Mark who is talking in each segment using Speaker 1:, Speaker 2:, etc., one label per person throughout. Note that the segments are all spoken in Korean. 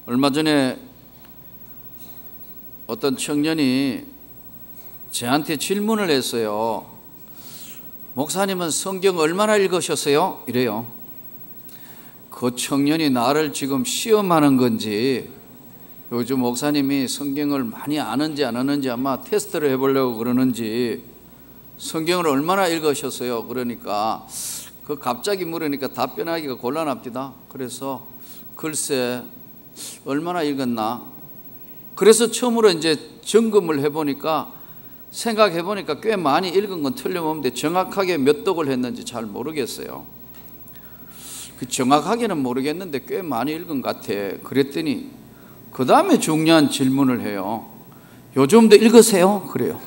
Speaker 1: 얼마 전에 어떤 청년이 저한테 질문을 했어요. 목사님은 성경 얼마나 읽으셨어요? 이래요. 그 청년이 나를 지금 시험하는 건지, 요즘 목사님이 성경을 많이 아는지 안 아는지 아마 테스트를 해보려고 그러는지, 성경을 얼마나 읽으셨어요? 그러니까 그 갑자기 물으니까 답변하기가 곤란합니다. 그래서 글쎄 얼마나 읽었나. 그래서 처음으로 이제 점검을 해보니까, 생각해보니까 꽤 많이 읽은 건 틀림없는데 정확하게 몇 독을 했는지 잘 모르겠어요. 정확하게는 모르겠는데 꽤 많이 읽은 것 같아. 그랬더니 그 다음에 중요한 질문을 해요. 요즘도 읽으세요? 그래요.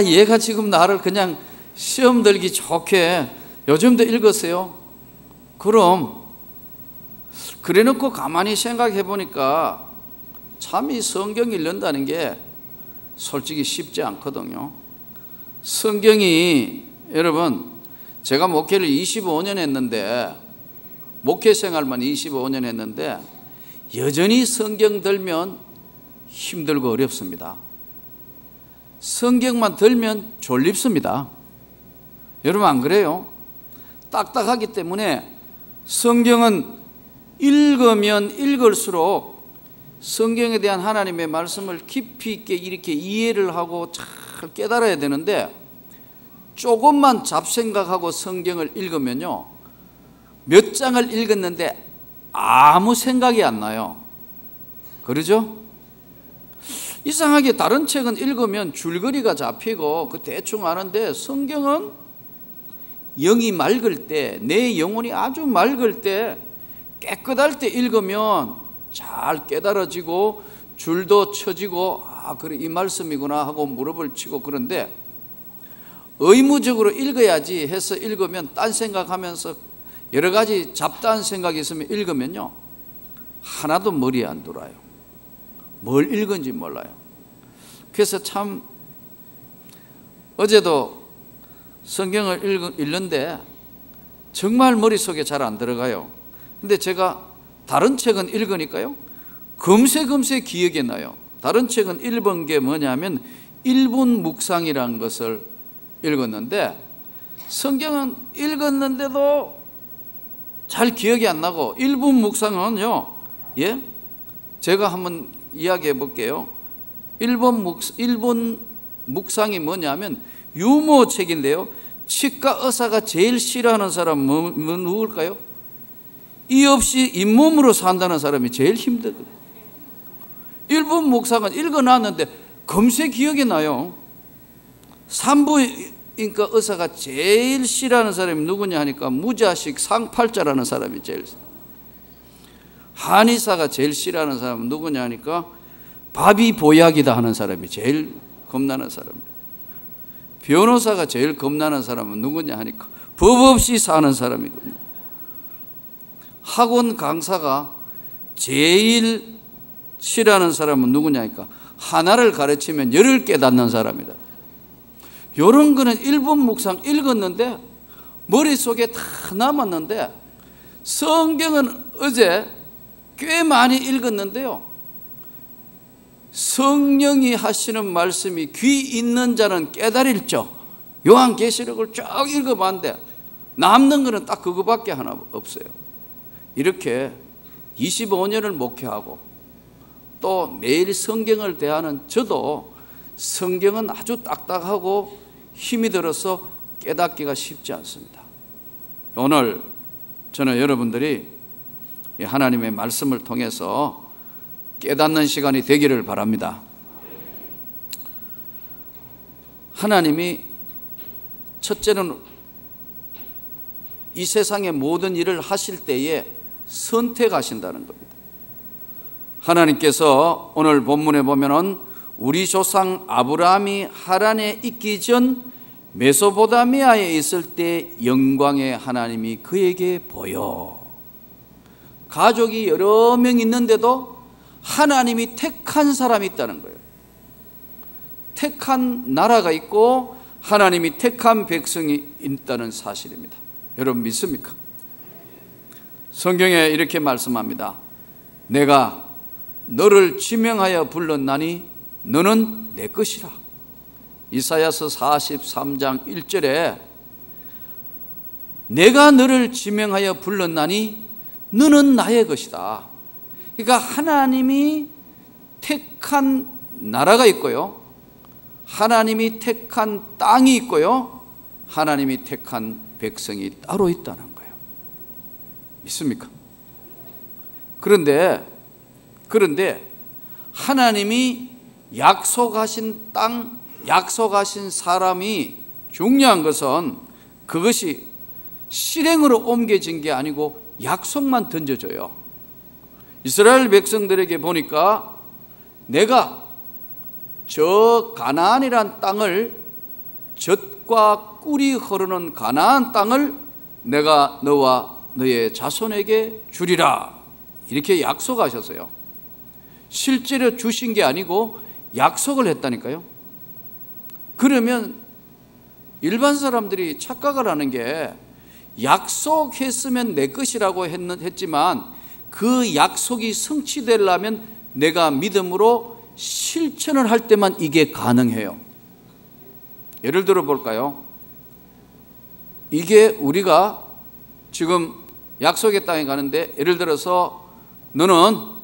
Speaker 1: 얘가 지금 나를 그냥 시험 들기 좋게 요즘도 읽으세요? 그럼 그래놓고 가만히 생각해 보니까 참 이 성경 읽는다는 게 솔직히 쉽지 않거든요. 성경이, 여러분, 제가 목회를 25년 했는데, 목회 생활만 25년 했는데 여전히 성경 들면 힘들고 어렵습니다. 성경만 들면 졸립습니다. 여러분 안 그래요? 딱딱하기 때문에 성경은 읽으면 읽을수록 성경에 대한 하나님의 말씀을 깊이 있게 이렇게 이해를 하고 잘 깨달아야 되는데, 조금만 잡생각하고 성경을 읽으면요, 몇 장을 읽었는데 아무 생각이 안 나요. 그러죠? 이상하게 다른 책은 읽으면 줄거리가 잡히고 그 대충 아는데, 성경은 영이 맑을 때, 내 영혼이 아주 맑을 때, 깨끗할 때 읽으면 잘 깨달아지고 줄도 쳐지고, 그래 이 말씀이구나 하고 무릎을 치고. 그런데 의무적으로 읽어야지 해서 읽으면 딴 생각하면서 여러 가지 잡다한 생각이 있으면 읽으면요, 하나도 머리에 안 들어와요. 뭘 읽은지 몰라요. 그래서 참, 어제도 성경을 읽는데 정말 머릿속에 잘 안 들어가요. 근데 제가 다른 책은 읽으니까요, 금세 기억이 나요. 다른 책은 읽은 게 뭐냐면 1분 묵상이라는 것을 읽었는데, 성경은 읽었는데도 잘 기억이 안 나고, 1분 묵상은요, 제가 한번 이야기해 볼게요. 1분 묵상이 뭐냐면 유머책인데요, 치과 의사가 제일 싫어하는 사람은 누굴까요? 이 없이 잇몸으로 산다는 사람이 제일 힘들거든요. 1분 묵상은 읽어놨는데 금세 기억이 나요. 산부인과 의사가 제일 싫어하는 사람이 누구냐 하니까 무자식 상팔자라는 사람이 제일, 한의사가 제일 싫어하는 사람은 누구냐 하니까 밥이 보약이다 하는 사람이 제일 겁나는 사람입니다. 변호사가 제일 겁나는 사람은 누구냐 하니까 법 없이 사는 사람이거든요. 학원 강사가 제일 싫어하는 사람은 누구냐 하니까 하나를 가르치면 열을 깨닫는 사람이다. 이런 거는 1분 묵상 읽었는데 머릿속에 다 남았는데, 성경은 어제 꽤 많이 읽었는데요, 성령이 하시는 말씀이 귀 있는 자는 깨달을죠. 요한계시록을 쭉 읽어봤는데 남는 거는 딱 그거밖에 하나 없어요. 이렇게 25년을 목회하고 또 매일 성경을 대하는 저도 성경은 아주 딱딱하고 힘이 들어서 깨닫기가 쉽지 않습니다. 오늘 저는 여러분들이 하나님의 말씀을 통해서 깨닫는 시간이 되기를 바랍니다. 하나님이 첫째는 이 세상의 모든 일을 하실 때에 선택하신다는 겁니다. 하나님께서 오늘 본문에 보면은 우리 조상 아브라함이 하란에 있기 전 메소포타미아에 있을 때 영광의 하나님이 그에게 보여. 가족이 여러 명 있는데도 하나님이 택한 사람이 있다는 거예요. 택한 나라가 있고 하나님이 택한 백성이 있다는 사실입니다. 여러분 믿습니까? 성경에 이렇게 말씀합니다. 내가 너를 지명하여 불렀나니 너는 내 것이라. 이사야서 43장 1절에 내가 너를 지명하여 불렀나니 너는 나의 것이다. 그러니까 하나님이 택한 나라가 있고요, 하나님이 택한 땅이 있고요, 하나님이 택한 백성이 따로 있다는 거예요. 믿습니까? 그런데 하나님이 약속하신 땅, 약속하신 사람이 중요한 것은 그것이 실행으로 옮겨진 게 아니고 약속만 던져줘요. 이스라엘 백성들에게 보니까 내가 저 가나안이란 땅을, 젖과 꿀이 흐르는 가나안 땅을 내가 너와 너의 자손에게 주리라, 이렇게 약속하셨어요. 실제로 주신 게 아니고 약속을 했다니까요. 그러면 일반 사람들이 착각을 하는 게, 약속했으면 내 것이라고 했지만 그 약속이 성취되려면 내가 믿음으로 실천을 할 때만 이게 가능해요. 예를 들어 볼까요? 이게 우리가 지금 약속의 땅에 가는데, 예를 들어서 너는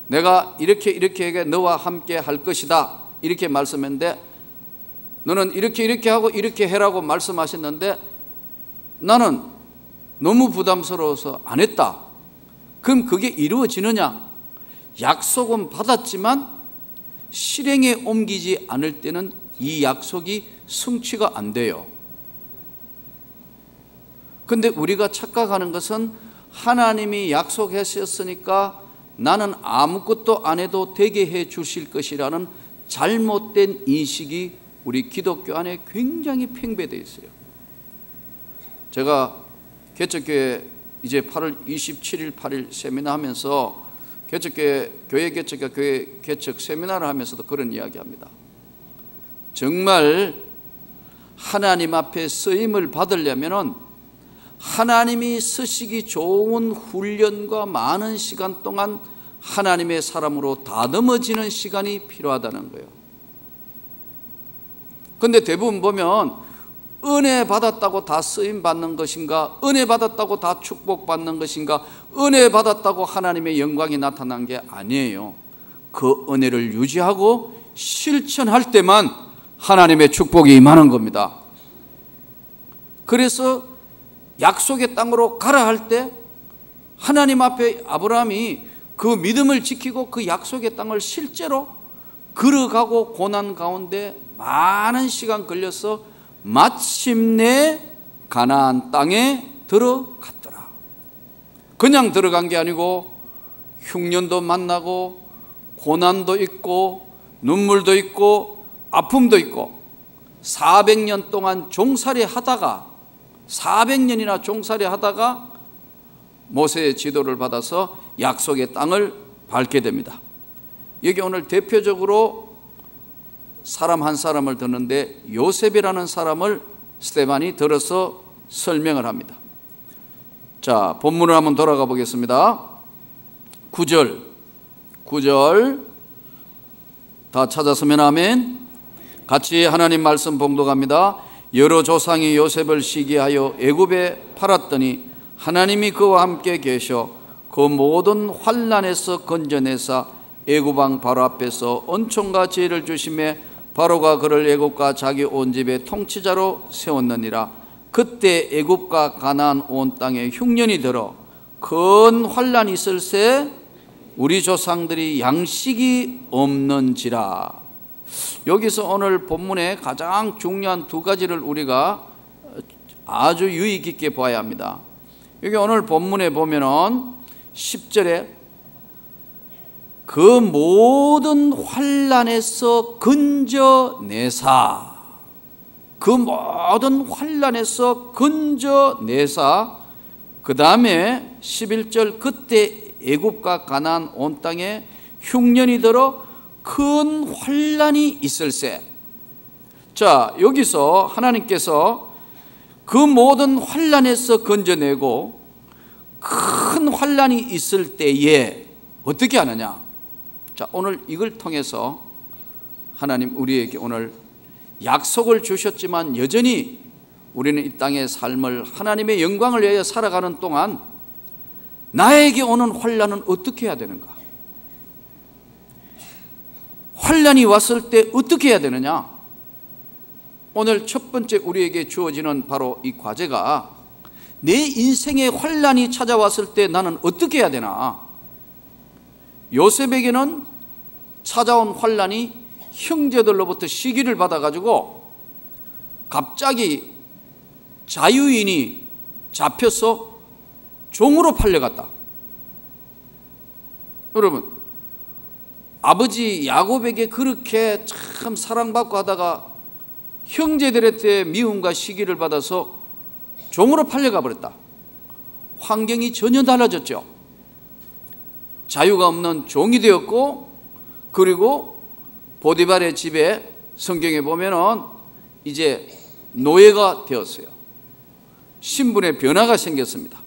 Speaker 1: 내가 이렇게 너와 함께 할 것이다, 이렇게 말씀했는데, 너는 이렇게 하고 이렇게 해라고 말씀하셨는데 나는 너무 부담스러워서 안 했다. 그럼 그게 이루어지느냐? 약속은 받았지만 실행에 옮기지 않을 때는 이 약속이 성취가 안 돼요. 근데 우리가 착각하는 것은 하나님이 약속하셨으니까 나는 아무것도 안 해도 되게 해 주실 것이라는 잘못된 인식이 우리 기독교 안에 굉장히 팽배되어 있어요. 제가 개척교회 이제 8월 27일, 8일 세미나 하면서 교회 개척 세미나를 하면서도 그런 이야기합니다. 정말 하나님 앞에 쓰임을 받으려면은 하나님이 쓰시기 좋은 훈련과 많은 시간 동안 하나님의 사람으로 다듬어지는 시간이 필요하다는 거예요. 근데 대부분 보면 은혜 받았다고 다 쓰임 받는 것인가, 은혜 받았다고 다 축복 받는 것인가, 은혜 받았다고 하나님의 영광이 나타난 게 아니에요. 그 은혜를 유지하고 실천할 때만 하나님의 축복이 임하는 겁니다. 그래서 약속의 땅으로 가라 할 때 하나님 앞에 아브라함이 그 믿음을 지키고 그 약속의 땅을 실제로 걸어가고 고난 가운데 많은 시간 걸려서 마침내 가나안 땅에 들어갔더라. 그냥 들어간 게 아니고 흉년도 만나고 고난도 있고 눈물도 있고 아픔도 있고 400년 동안 종살이 하다가 400년이나 종살이 하다가 모세의 지도를 받아서 약속의 땅을 밟게 됩니다. 여기 오늘 대표적으로 사람 한 사람을 듣는데 요셉이라는 사람을 스데반이 들어서 설명을 합니다. 자, 본문을 한번 돌아가 보겠습니다. 9절 다 찾았으면 아멘. 같이 하나님 말씀 봉독합니다. 여러 조상이 요셉을 시기하여 애굽에 팔았더니 하나님이 그와 함께 계셔 그 모든 환난에서 건져내사 애굽 왕 바로 앞에서 은총과 지혜를 주심에 바로가 그를 애굽과 자기 온 집의 통치자로 세웠느니라. 그때 애굽과 가나안 온 땅에 흉년이 들어 큰 환난이 있을새 우리 조상들이 양식이 없는지라. 여기서 오늘 본문의 가장 중요한 두 가지를 우리가 아주 유의 깊게 봐야 합니다. 여기 오늘 본문에 보면은 10절에 그 모든 환난에서 건져내사, 그 모든 환난에서 건져내사, 그 다음에 11절 그때 애굽과 가나안 온 땅에 흉년이 들어 큰 환난이 있을세. 자, 여기서 하나님께서 그 모든 환난에서 건져내고 큰 환난이 있을 때에 어떻게 하느냐? 자, 오늘 이걸 통해서 하나님 우리에게 오늘 약속을 주셨지만 여전히 우리는 이 땅의 삶을 하나님의 영광을 위하여 살아가는 동안 나에게 오는 환난은 어떻게 해야 되는가? 환난이 왔을 때 어떻게 해야 되느냐? 오늘 첫 번째 우리에게 주어지는 바로 이 과제가 내 인생에 환난이 찾아왔을 때 나는 어떻게 해야 되나? 요셉에게는 찾아온 환난이 형제들로부터 시기를 받아가지고 갑자기 자유인이 잡혀서 종으로 팔려갔다. 여러분, 아버지 야곱에게 그렇게 참 사랑받고 하다가 형제들한테 미움과 시기를 받아서 종으로 팔려가 버렸다. 환경이 전혀 달라졌죠. 자유가 없는 종이 되었고, 그리고 보디발의 집에 성경에 보면은 이제 노예가 되었어요. 신분의 변화가 생겼습니다.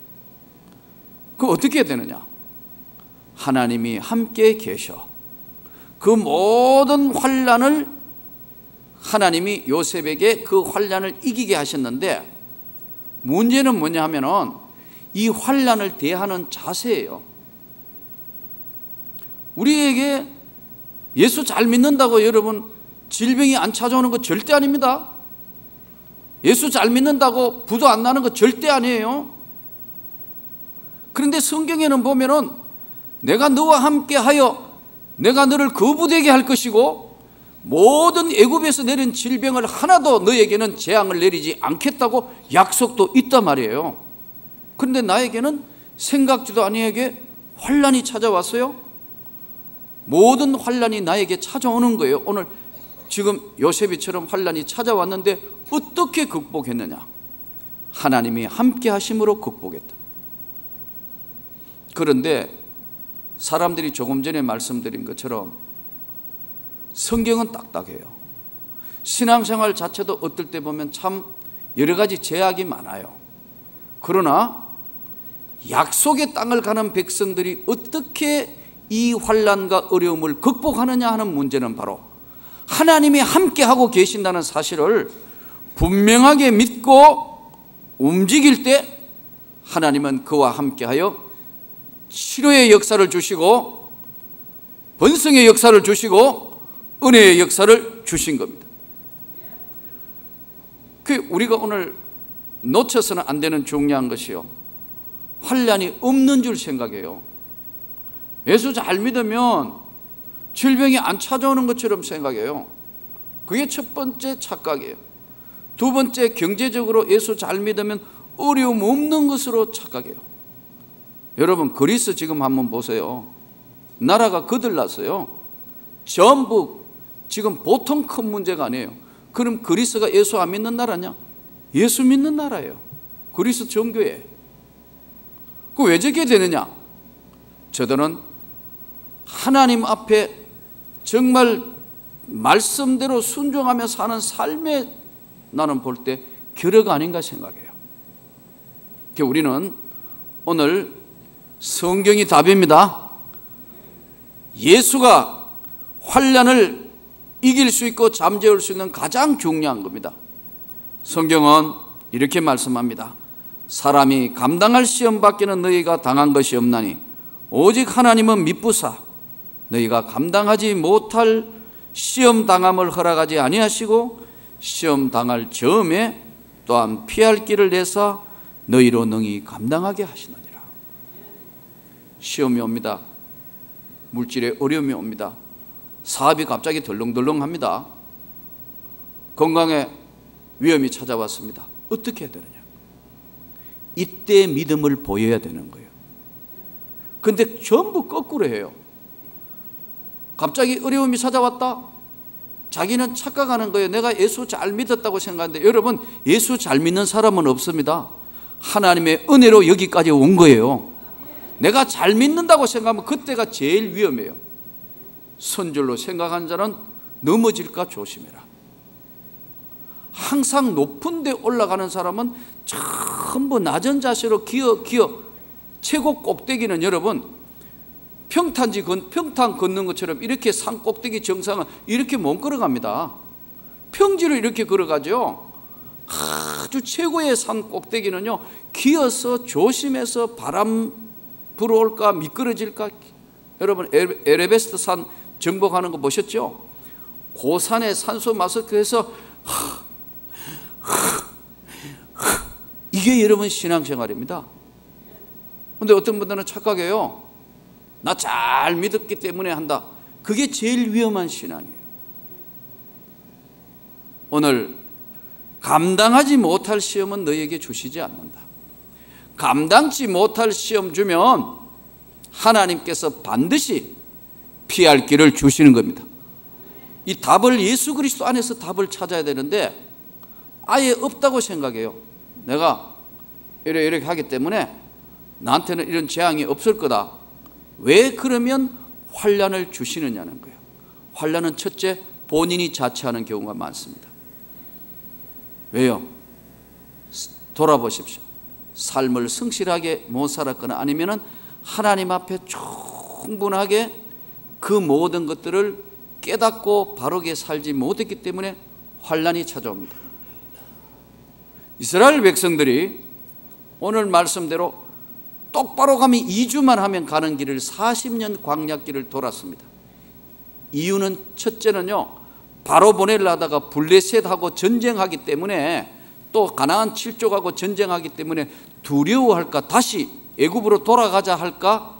Speaker 1: 그 어떻게 해야 되느냐? 하나님이 함께 계셔. 그 모든 환난을 하나님이 요셉에게 그 환난을 이기게 하셨는데, 문제는 뭐냐 하면은 이 환난을 대하는 자세예요. 우리에게 예수 잘 믿는다고 여러분 질병이 안 찾아오는 거 절대 아닙니다. 예수 잘 믿는다고 부도 안 나는 거 절대 아니에요. 그런데 성경에는 보면은 내가 너와 함께 하여 내가 너를 거부되게 할 것이고 모든 애굽에서 내린 질병을 하나도 너에게는 재앙을 내리지 않겠다고 약속도 있단 말이에요. 그런데 나에게는 생각지도 아니하게 환난이 찾아왔어요. 모든 환난이 나에게 찾아오는 거예요. 오늘 지금 요셉이처럼 환난이 찾아왔는데 어떻게 극복했느냐? 하나님이 함께 하심으로 극복했다. 그런데 사람들이 조금 전에 말씀드린 것처럼 성경은 딱딱해요. 신앙생활 자체도 어떨 때 보면 참 여러 가지 제약이 많아요. 그러나 약속의 땅을 가는 백성들이 어떻게 이 환난과 어려움을 극복하느냐 하는 문제는 바로 하나님이 함께하고 계신다는 사실을 분명하게 믿고 움직일 때 하나님은 그와 함께하여 치료의 역사를 주시고 번성의 역사를 주시고 은혜의 역사를 주신 겁니다. 우리가 오늘 놓쳐서는 안 되는 중요한 것이요, 환난이 없는 줄 생각해요. 예수 잘 믿으면 질병이 안 찾아오는 것처럼 생각해요. 그게 첫 번째 착각이에요. 두 번째, 경제적으로 예수 잘 믿으면 어려움 없는 것으로 착각해요. 여러분, 그리스 지금 한번 보세요. 나라가 거들났어요. 전부 지금 보통 큰 문제가 아니에요. 그럼 그리스가 예수 안 믿는 나라냐? 예수 믿는 나라예요. 그리스 정교회. 그 왜 저게 되느냐? 저들은 하나님 앞에 정말 말씀대로 순종하며 사는 삶에 나는 볼 때 결여가 아닌가 생각해요. 우리는 오늘 성경이 답입니다. 예수가 환난을 이길 수 있고 잠재울 수 있는 가장 중요한 겁니다. 성경은 이렇게 말씀합니다. 사람이 감당할 시험 밖에는 너희가 당한 것이 없나니 오직 하나님은 미쁘사 너희가 감당하지 못할 시험 당함을 허락하지 아니하시고 시험 당할 즈음에 또한 피할 길을 내사 너희로 능히 감당하게 하시느니라. 시험이 옵니다. 물질에 어려움이 옵니다. 사업이 갑자기 덜렁덜렁합니다. 건강에 위험이 찾아왔습니다. 어떻게 해야 되느냐? 이때 믿음을 보여야 되는 거예요. 근데 전부 거꾸로 해요. 갑자기 어려움이 찾아왔다? 자기는 착각하는 거예요. 내가 예수 잘 믿었다고 생각하는데, 여러분, 예수 잘 믿는 사람은 없습니다. 하나님의 은혜로 여기까지 온 거예요. 내가 잘 믿는다고 생각하면 그때가 제일 위험해요. 선줄로 생각한 자는 넘어질까 조심해라. 항상 높은 데 올라가는 사람은 전부 낮은 자세로 기어 최고 꼭대기는 여러분 평탄 걷는 것처럼 이렇게 산 꼭대기 정상을 이렇게 못 걸어갑니다. 평지로 이렇게 걸어가죠. 아주 최고의 산 꼭대기는요, 기어서 조심해서 바람 불어올까 미끄러질까. 여러분 에베레스트 산 정복하는 거 보셨죠? 그 산에 산소 마스크해서 이게 여러분 신앙생활입니다. 그런데 어떤 분들은 착각해요. 나 잘 믿었기 때문에 한다. 그게 제일 위험한 신앙이에요. 오늘 감당하지 못할 시험은 너에게 주시지 않는다. 감당치 못할 시험 주면 하나님께서 반드시 피할 길을 주시는 겁니다. 이 답을 예수 그리스도 안에서 답을 찾아야 되는데 아예 없다고 생각해요. 내가 이렇게 하기 때문에 나한테는 이런 재앙이 없을 거다. 왜 그러면 환난을 주시느냐는 거예요. 환난은 첫째, 본인이 자처하는 경우가 많습니다. 왜요? 돌아보십시오. 삶을 성실하게 못 살았거나 아니면 하나님 앞에 충분하게 그 모든 것들을 깨닫고 바르게 살지 못했기 때문에 환난이 찾아옵니다. 이스라엘 백성들이 오늘 말씀대로 똑바로 가면 2주만 하면 가는 길을 40년 광야길을 돌았습니다. 이유는 첫째는요, 바로 보내려 하다가 블레셋하고 전쟁하기 때문에 또 가나안 7족하고 전쟁하기 때문에 두려워할까, 다시 애굽으로 돌아가자 할까,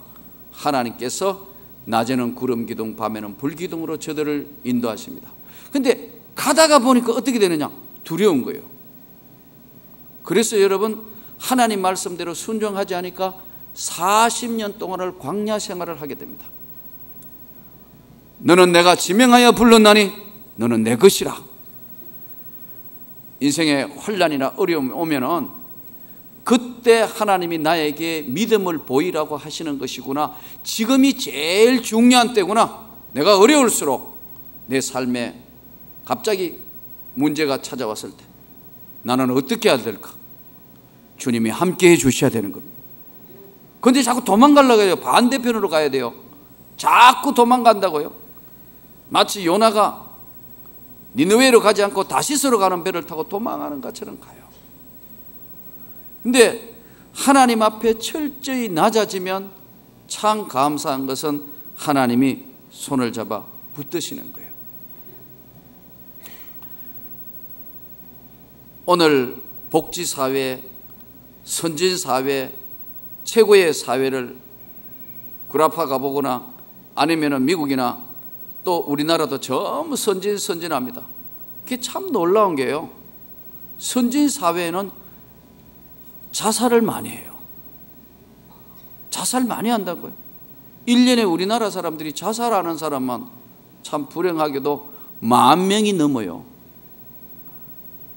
Speaker 1: 하나님께서 낮에는 구름 기둥 밤에는 불 기둥으로 저들을 인도하십니다. 근데 가다가 보니까 어떻게 되느냐? 두려운 거예요. 그래서 여러분 하나님 말씀대로 순종하지 않으니까 40년 동안을 광야 생활을 하게 됩니다. 너는 내가 지명하여 불렀나니 너는 내 것이라. 인생에 환난이나 어려움이 오면은 그때 하나님이 나에게 믿음을 보이라고 하시는 것이구나. 지금이 제일 중요한 때구나. 내가 어려울수록 내 삶에 갑자기 문제가 찾아왔을 때 나는 어떻게 해야 될까? 주님이 함께 해 주셔야 되는 겁니다. 그런데 자꾸 도망가려고 해요. 반대편으로 가야 돼요. 자꾸 도망간다고요. 마치 요나가 니느웨로 가지 않고 다시스로 가는 배를 타고 도망하는 것처럼 가요. 근데 하나님 앞에 철저히 낮아지면 참 감사한 것은 하나님이 손을 잡아 붙드시는 거예요. 오늘 복지사회, 선진사회, 최고의 사회를 구라파 가보거나 아니면 미국이나 또 우리나라도 전부 선진합니다. 그게 참 놀라운 게요, 선진사회에는 자살을 많이 해요. 자살 많이 한다고요. 1년에 우리나라 사람들이 자살하는 사람만 참 불행하게도 10,000명이 넘어요.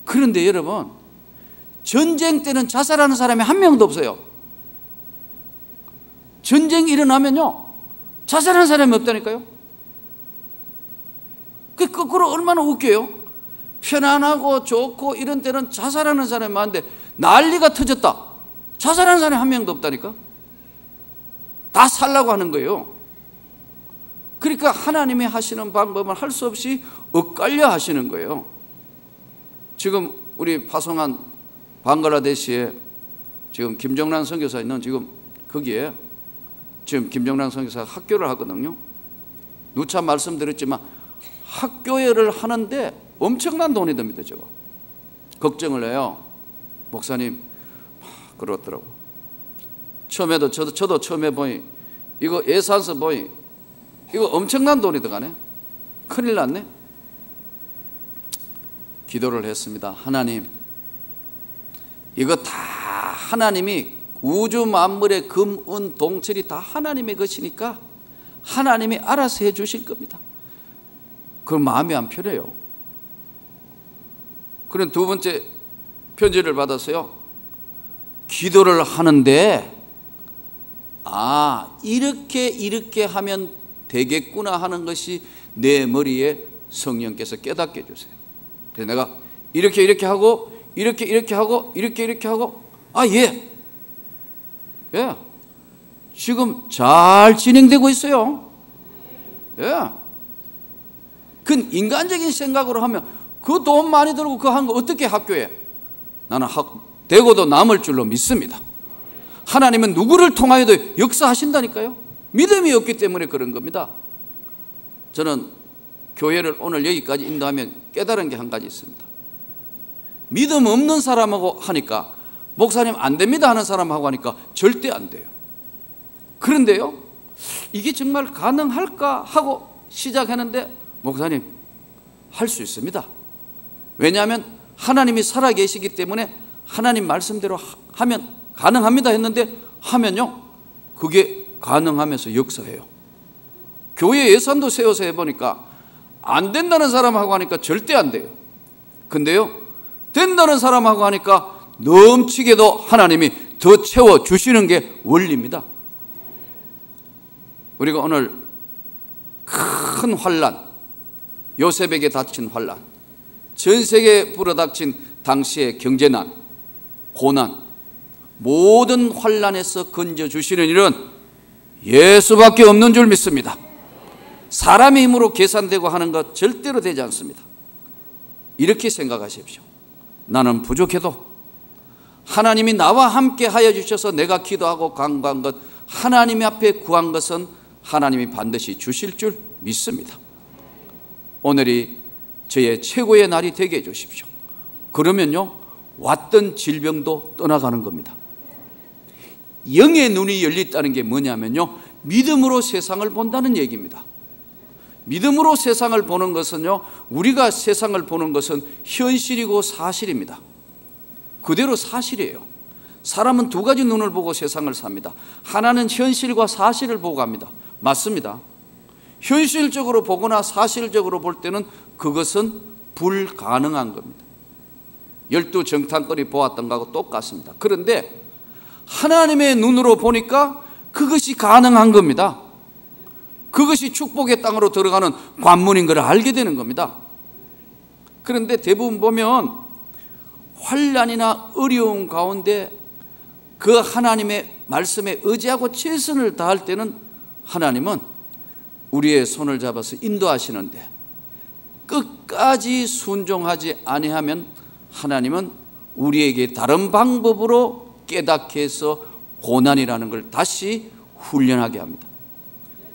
Speaker 1: 그런데 여러분, 전쟁 때는 자살하는 사람이 한 명도 없어요. 전쟁이 일어나면요, 자살하는 사람이 없다니까요. 그 거꾸로 얼마나 웃겨요. 편안하고 좋고 이런 때는 자살하는 사람이 많은데 난리가 터졌다, 자살하는 사람이 한 명도 없다니까. 다 살라고 하는 거예요. 그러니까 하나님이 하시는 방법은 할 수 없이 엇갈려 하시는 거예요. 지금 우리 파송한 방글라데시에 지금 김정란 선교사 있는, 지금 거기에 지금 김정란 선교사가 학교를 하거든요. 누차 말씀드렸지만 학교를 하는데 엄청난 돈이 듭니다. 저거 걱정을 해요. 목사님 그렇더라고. 처음에도 저도 처음에 보니 이거 예산서 보니 이거 엄청난 돈이 들어가네. 큰일 났네. 기도를 했습니다. 하나님, 이거 다 하나님이, 우주 만물의 금, 은, 동철이 다 하나님의 것이니까 하나님이 알아서 해 주실 겁니다. 그 마음이 안 편해요. 그런 두 번째 편지를 받았어요. 기도를 하는데 이렇게 하면 되겠구나 하는 것이 내 머리에 성령께서 깨닫게 해주세요. 그래서 내가 이렇게 하고 이렇게 하고 예. 지금 잘 진행되고 있어요. 예. 그 인간적인 생각으로 하면 그 돈 많이 들고 그 한 거 어떻게 학교에? 나는 되고도 남을 줄로 믿습니다. 하나님은 누구를 통하여도 역사하신다니까요. 믿음이 없기 때문에 그런 겁니다. 저는 교회를 오늘 여기까지 인도하면 깨달은 게 한 가지 있습니다. 믿음 없는 사람하고 하니까, 목사님 안 됩니다 하는 사람하고 하니까 절대 안 돼요. 그런데요, 이게 정말 가능할까 하고 시작했는데 목사님 할 수 있습니다. 왜냐하면 하나님이 살아계시기 때문에 하나님 말씀대로 하면 가능합니다 했는데, 하면요 그게 가능하면서 역사해요. 교회 예산도 세워서 해보니까 안 된다는 사람하고 하니까 절대 안 돼요. 근데요, 된다는 사람하고 하니까 넘치게도 하나님이 더 채워주시는 게 원리입니다. 우리가 오늘 큰 환난, 요셉에게 닥친 환난, 전 세계에 불어닥친 당시의 경제난, 고난, 모든 환난에서 건져주시는 일은 예수밖에 없는 줄 믿습니다. 사람의 힘으로 계산되고 하는 것 절대로 되지 않습니다. 이렇게 생각하십시오. 나는 부족해도 하나님이 나와 함께 하여 주셔서 내가 기도하고 간구한 것, 하나님 앞에 구한 것은 하나님이 반드시 주실 줄 믿습니다. 오늘이 저의 최고의 날이 되게 해주십시오. 그러면요 왔던 질병도 떠나가는 겁니다. 영의 눈이 열렸다는 게 뭐냐면요, 믿음으로 세상을 본다는 얘기입니다. 믿음으로 세상을 보는 것은요, 우리가 세상을 보는 것은 현실이고 사실입니다. 그대로 사실이에요. 사람은 두 가지 눈을 보고 세상을 삽니다. 하나는 현실과 사실을 보고 갑니다. 맞습니다. 현실적으로 보거나 사실적으로 볼 때는 그것은 불가능한 겁니다. 12정탐꾼이 보았던 것하고 똑같습니다. 그런데 하나님의 눈으로 보니까 그것이 가능한 겁니다. 그것이 축복의 땅으로 들어가는 관문인 걸 알게 되는 겁니다. 그런데 대부분 보면 환난이나 어려움 가운데 그 하나님의 말씀에 의지하고 최선을 다할 때는 하나님은 우리의 손을 잡아서 인도하시는데, 끝까지 순종하지 아니하면 하나님은 우리에게 다른 방법으로 깨닫게 해서 고난이라는 걸 다시 훈련하게 합니다.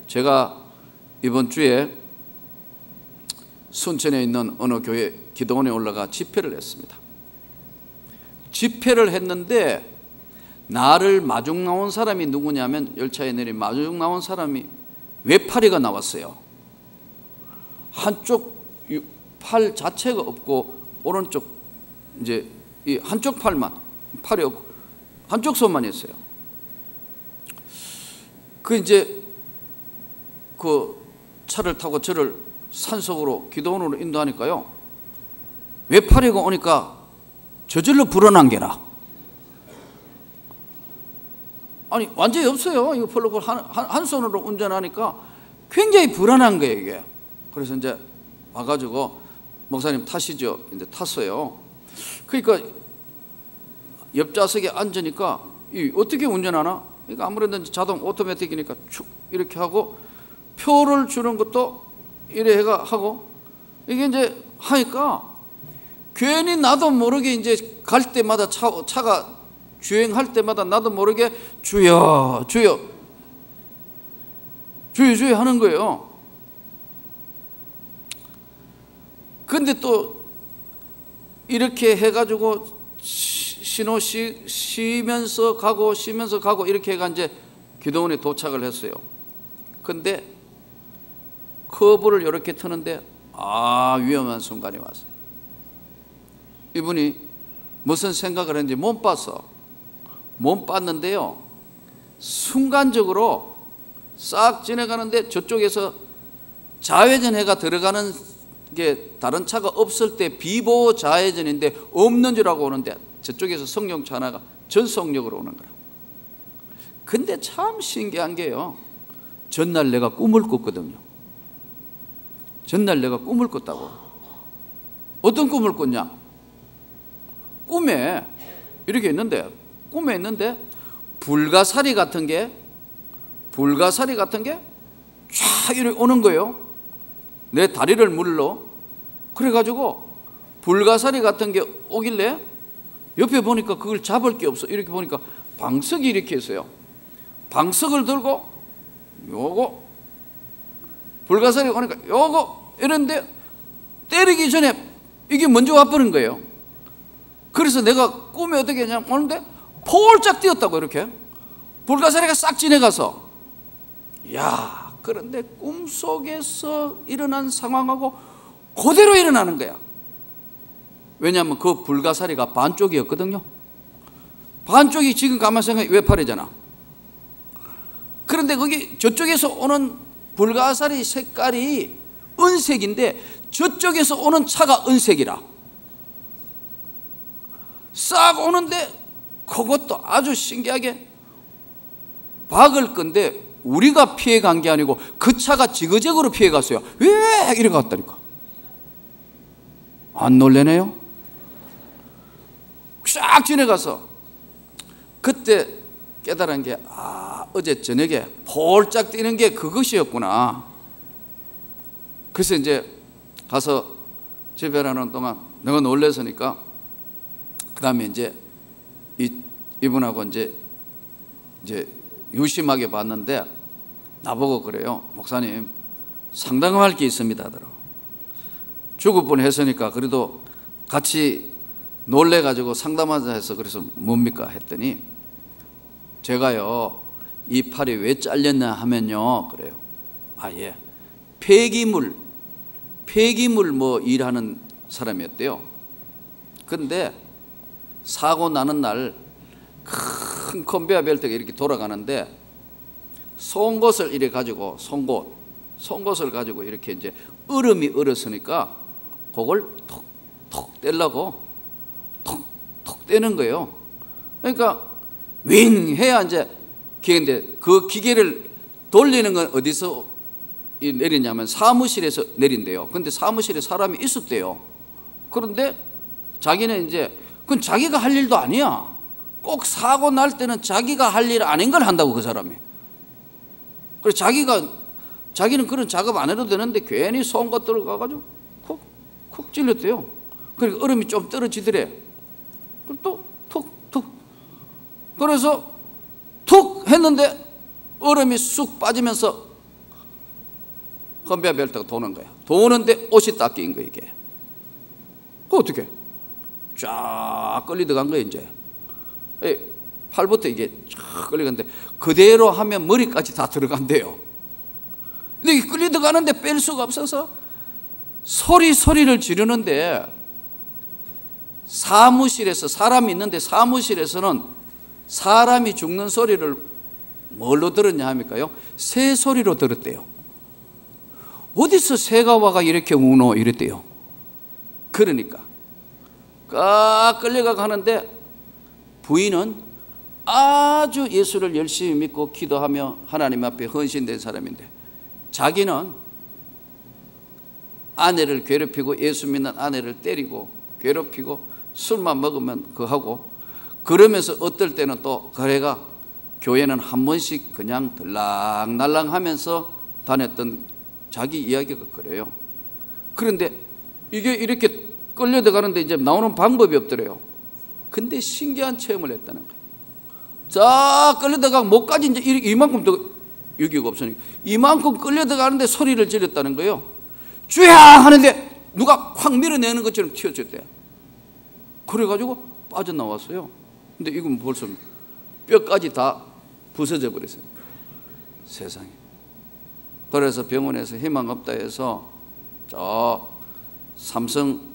Speaker 1: 제가 이번 주에 순천에 있는 어느 교회 기도원에 올라가 집회를 했습니다. 집회를 했는데 나를 마중 나온 사람이 누구냐면, 열차에 내린 마중 나온 사람이 외파리가 나왔어요. 한쪽 팔 자체가 없고, 오른쪽 이제 이 한쪽 팔만, 팔이 없고 한쪽 손만 있어요. 그 이제 그 차를 타고 저를 산속으로 기도원으로 인도하니까요, 외파리가 오니까 저절로 불어난 게라. 아니 완전히 없어요. 이거 별로 한 손으로 운전하니까 굉장히 불안한 거예요 이게. 그래서 이제 와가지고 목사님 타시죠. 이제 탔어요. 그러니까 옆좌석에 앉으니까 어떻게 운전하나? 그러니까 아무래도 자동 오토매틱이니까 축 이렇게 하고, 표를 주는 것도 이래 해가 하고, 이게 이제 하니까 괜히 나도 모르게 이제 갈 때마다 차가 주행할 때마다 나도 모르게 주여 주여 주여 주여 하는 거예요. 근데 또 이렇게 해가지고 신호 쉬면서 가고 쉬면서 가고 이렇게 해가 이제 기도원에 도착을 했어요. 근데 커브를 이렇게 트는데 위험한 순간이 왔어요. 이분이 무슨 생각을 했는지 못 봤는데요, 순간적으로 싹 지나가는데 저쪽에서 좌회전해가 들어가는 게 다른 차가 없을 때 비보호 좌회전인데 없는 줄 알고 오는데 저쪽에서 성령차 하나가 전속력으로 오는 거라. 근데 참 신기한 게요, 전날 내가 꿈을 꿨거든요. 전날 내가 꿈을 꿨다고. 어떤 꿈을 꿨냐? 꿈에 이렇게 있는데, 불가사리 같은 게 불가사리 같은 게 쫙 이렇게 오는 거예요. 내 다리를 물러. 그래가지고 불가사리 같은 게 오길래 옆에 보니까 그걸 잡을 게 없어. 이렇게 보니까 방석이 이렇게 있어요. 방석을 들고 요거 불가사리 오니까 요거 이런데 때리기 전에 이게 먼저 와버린 거예요. 그래서 내가 꿈에 어떻게 했냐면 오는데 폴짝 뛰었다고. 이렇게 불가사리가 싹 지나가서. 야, 그런데 꿈속에서 일어난 상황하고 그대로 일어나는 거야. 왜냐하면 그 불가사리가 반쪽이었거든요. 반쪽이 지금 가만 생각해 외팔이잖아. 그런데 거기 저쪽에서 오는 불가사리 색깔이 은색인데 저쪽에서 오는 차가 은색이라. 싹 오는데 그것도 아주 신기하게 박을 건데 우리가 피해간 게 아니고 그 차가 지그재그로 피해갔어요. 왜 이래 갔다니까. 안 놀래네요? 쫙 지나가서 그때 깨달은 게 어제 저녁에 폴짝 뛰는 게 그것이었구나. 그래서 이제 가서 집회하는 동안 내가 놀래서니까 그 다음에 이제 이분하고 이제 유심하게 봤는데 나보고 그래요. 목사님, 상담할 게 있습니다 하더라고. 죽을 뻔했으니까 그래도 같이 놀래가지고 상담하자 해서 그래서 뭡니까 했더니 제가요 이 팔이 왜 잘렸나 하면요 그래요. 예, 폐기물 뭐 일하는 사람이었대요. 근데 사고 나는 날 큰 컨베이어 벨트가 이렇게 돌아가는데 송곳을 이래 가지고 송곳을 가지고 이렇게 이제 얼음이 얼었으니까 그걸 톡톡 떼려고 톡톡 떼는 거예요. 그러니까 윙 해야 이제 기계인데 그 기계를 돌리는 건 어디서 내리냐면 사무실에서 내린대요. 근데 사무실에 사람이 있었대요. 그런데 자기는 이제 그건 자기가 할 일도 아니야. 꼭 사고 날 때는 자기가 할 일 아닌 걸 한다고 그 사람이. 그래서 자기는 그런 작업 안 해도 되는데 괜히 송곳 들어가가지고 콕 찔렸대요. 그러니까 얼음이 좀 떨어지더래. 또 툭툭. 그래서 툭 했는데 얼음이 쑥 빠지면서 컨베이어 벨트가 도는 거야. 도는데 옷이 딱 끼인 거야 이게. 그 어떻게? 쫙 끌리 들어간 거야 이제. 팔부터 이게 쫙 끌려갔는데 그대로 하면 머리까지 다 들어간대요. 근데 이게 끌려 들어가는데 뺄 수가 없어서 소리를 지르는데 사무실에서 사람이 있는데 사무실에서는 사람이 죽는 소리를 뭘로 들었냐 합니까요? 새 소리로 들었대요. 어디서 새가 와가 이렇게 우노 이랬대요. 그러니까 꽉 끌려가 가는데 부인은 아주 예수를 열심히 믿고 기도하며 하나님 앞에 헌신된 사람인데 자기는 아내를 괴롭히고 예수 믿는 아내를 때리고 괴롭히고 술만 먹으면 그하고 그러면서 어떨 때는 또 그래가 교회는 한 번씩 그냥 들락날락 하면서 다녔던 자기 이야기가 그래요. 그런데 이게 이렇게 끌려 들어가는데 이제 나오는 방법이 없더래요. 근데 신기한 체험을 했다는 거예요. 쫙 끌려 들어가고 목까지 이제 이만큼 더 여기가 없으니까 이만큼 끌려 들어가는데 소리를 지렸다는 거예요. 주야 하는데 누가 확 밀어내는 것처럼 튀어졌대요. 그래가지고 빠져나왔어요. 근데 이건 벌써 뼈까지 다 부서져 버렸어요. 세상에. 그래서 병원에서 희망 없다 해서 저 삼성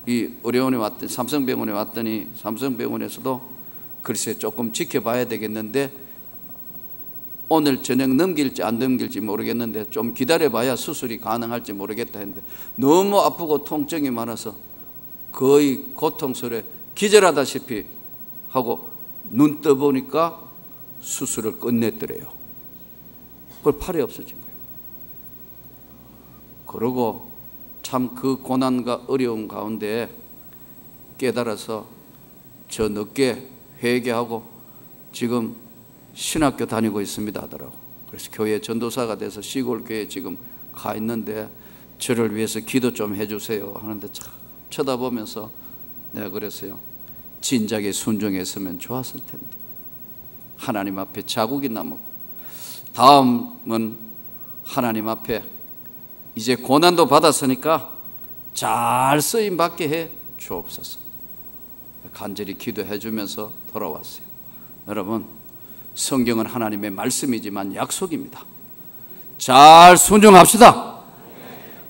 Speaker 1: 이 의료원에 왔더니 삼성병원에 왔더니 삼성병원에서도 글쎄 조금 지켜봐야 되겠는데 오늘 저녁 넘길지 안 넘길지 모르겠는데 좀 기다려봐야 수술이 가능할지 모르겠다 했는데 너무 아프고 통증이 많아서 거의 고통스레 기절하다시피 하고 눈 떠보니까 수술을 끝냈더래요. 그걸 팔이 없어진 거예요. 그러고 참 그 고난과 어려운 가운데 깨달아서 저 늦게 회개하고 지금 신학교 다니고 있습니다 하더라고. 그래서 교회 전도사가 돼서 시골 교회에 지금 가 있는데 저를 위해서 기도 좀 해주세요 하는데 참 쳐다보면서 내가 그랬어요. 진작에 순종했으면 좋았을 텐데. 하나님 앞에 자국이 남았고, 다음은 하나님 앞에 이제 고난도 받았으니까 잘 쓰임 받게 해 주옵소서. 간절히 기도해 주면서 돌아왔어요. 여러분, 성경은 하나님의 말씀이지만 약속입니다. 잘 순종합시다.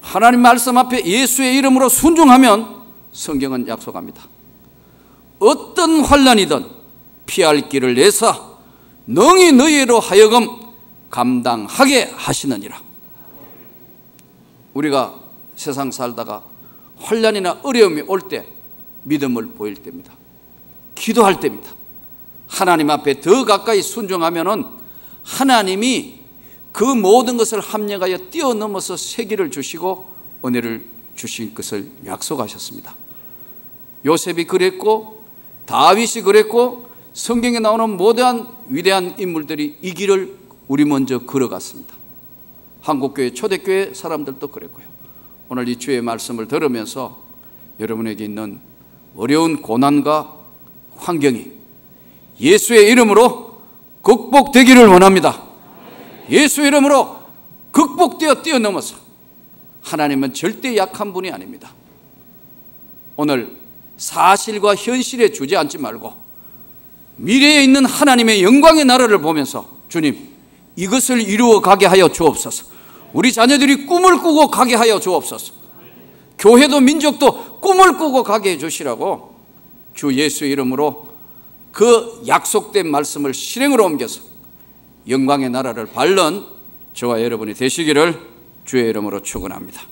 Speaker 1: 하나님 말씀 앞에 예수의 이름으로 순종하면 성경은 약속합니다. 어떤 환난이든 피할 길을 내사 능히 너희로 하여금 감당하게 하시느니라. 우리가 세상 살다가 환난이나 어려움이 올 때 믿음을 보일 때입니다. 기도할 때입니다. 하나님 앞에 더 가까이 순종하면은 하나님이 그 모든 것을 합력하여 뛰어넘어서 세기를 주시고 은혜를 주실 것을 약속하셨습니다. 요셉이 그랬고 다윗이 그랬고 성경에 나오는 모든 위대한 인물들이 이 길을 우리 먼저 걸어갔습니다. 한국교회 초대교회 사람들도 그랬고요. 오늘 이 주의 말씀을 들으면서 여러분에게 있는 어려운 고난과 환경이 예수의 이름으로 극복되기를 원합니다. 예수의 이름으로 극복되어 뛰어넘어서, 하나님은 절대 약한 분이 아닙니다. 오늘 사실과 현실에 주저앉지 말고 미래에 있는 하나님의 영광의 나라를 보면서 주님, 이것을 이루어 가게 하여 주옵소서. 우리 자녀들이 꿈을 꾸고 가게 하여 주옵소서. 교회도 민족도 꿈을 꾸고 가게 해 주시라고 주 예수의 이름으로 그 약속된 말씀을 실행으로 옮겨서 영광의 나라를 밟는 저와 여러분이 되시기를 주의 이름으로 축원합니다.